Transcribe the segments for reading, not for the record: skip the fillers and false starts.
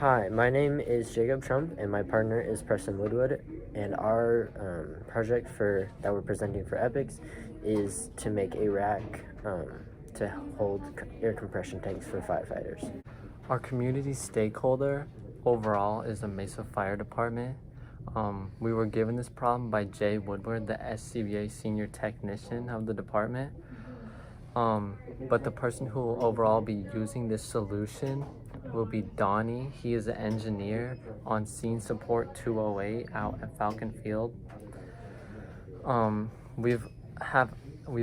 Hi, my name is Jacob Trump, and my partner is Preston Woodward. And our project that we're presenting for EPICS is to make a rack to hold air compression tanks for firefighters. Our community stakeholder overall is the Mesa Fire Department. We were given this problem by Jay Woodward, the SCBA senior technician of the department. But the person who will overall be using this solution will be Donnie. He is an engineer on Scene Support 208 out at Falcon Field. We've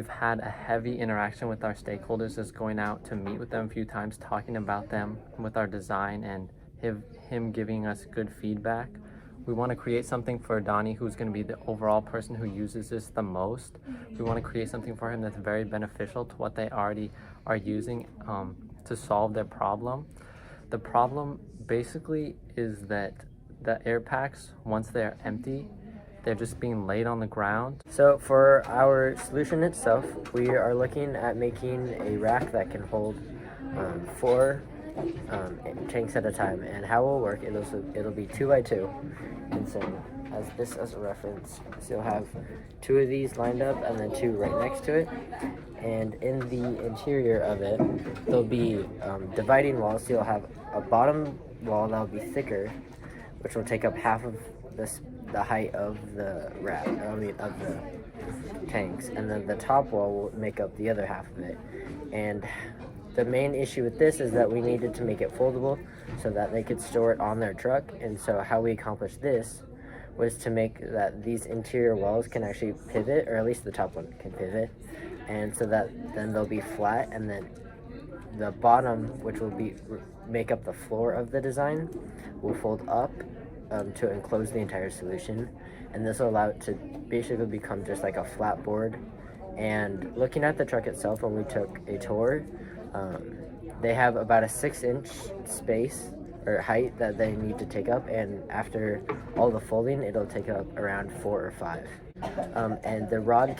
had a heavy interaction with our stakeholders, just going out to meet with them a few times, talking about them with our design and him giving us good feedback. We want to create something for Donnie, who's going to be the overall person who uses this the most. We want to create something for him that's very beneficial to what they already are using to solve their problem. The problem basically is that the air packs, once they're empty, they're just being laid on the ground. So for our solution itself, we are looking at making a rack that can hold 4 tanks at a time. And how it will work, it'll be 2 by 2. And so as a reference, so you'll have 2 of these lined up and then 2 right next to it. And in the interior of it, there'll be dividing walls. So you'll have a bottom wall that'll be thicker, which will take up half of the height of the rack, of the tanks, and then the top wall will make up the other half of it. And the main issue with this is that we needed to make it foldable so that they could store it on their truck. And so how we accomplished this was to make that these interior walls can actually pivot, or at least the top one can pivot, and so that then they'll be flat, and then the bottom, which will make up the floor of the design, will fold up to enclose the entire solution. And this will allow it to basically become just like a flat board. And looking at the truck itself, when we took a tour, they have about a 6-inch space or height that they need to take up, and after all the folding, it'll take up around 4 or 5. And the rod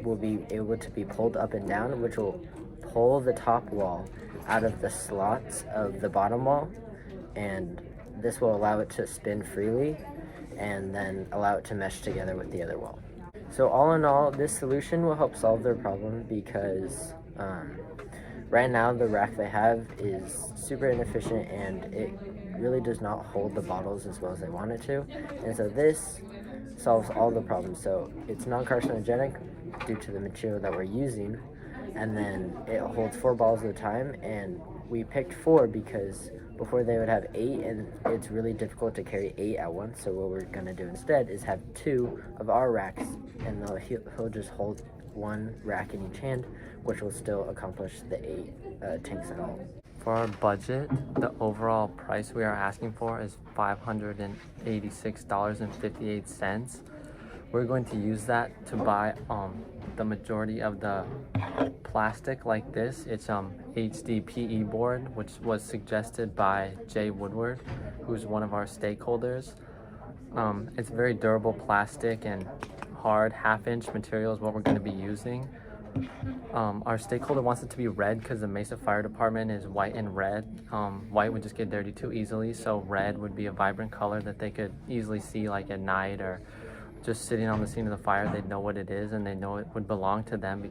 will be able to be pulled up and down, which will pull the top wall out of the slots of the bottom wall, and this will allow it to spin freely and then allow it to mesh together with the other wall. So all in all, this solution will help solve their problem because right now the rack they have is super inefficient and it really does not hold the bottles as well as they want it to. And so this solves all the problems. So it's non-carcinogenic due to the material that we're using, and then it holds 4 bottles at a time. And we picked 4 because before they would have 8, and it's really difficult to carry 8 at once. So what we're going to do instead is have 2 of our racks, and he'll just hold 1 rack in each hand, which will still accomplish the 8 tanks at all. For our budget, the overall price we are asking for is $586.58. We're going to use that to buy the majority of the plastic like this. It's HDPE board, which was suggested by Jay Woodward, who's one of our stakeholders. It's very durable plastic and hard 1/2-inch material is what we're going to be using. Our stakeholder wants it to be red because the Mesa Fire Department is white and red. White would just get dirty too easily, so red would be a vibrant color that they could easily see, like at night or just sitting on the scene of the fire. They'd know what it is and they know it would belong to them